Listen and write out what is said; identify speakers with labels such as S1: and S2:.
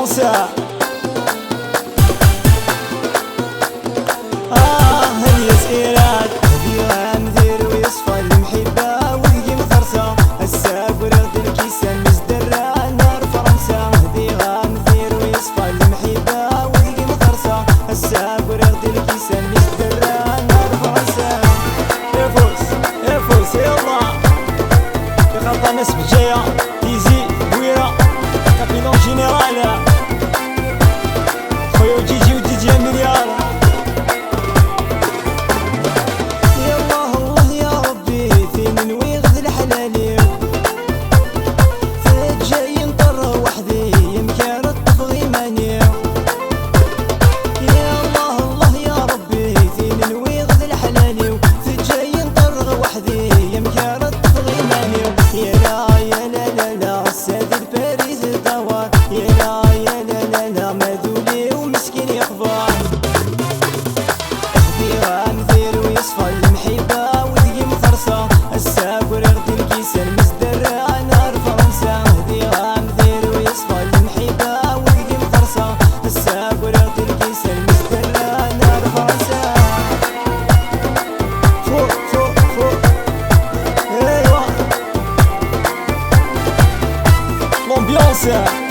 S1: l'ambiance. هي سئيرات هدي غندير ويصفى المحبة وهي مفرسة الساق ورغد الكيسان مزدرة نار فرنسا هدي غندير ويصفى المحبة وهي مفرسة الساق ورغد الكيسان مزدرة نار فرنسا. افوس افوس يلا يا خلطة ناس بجاية تيزي بويرة كابيلون جينيرال خويا وجيجي وديجي مليار. L'ambiance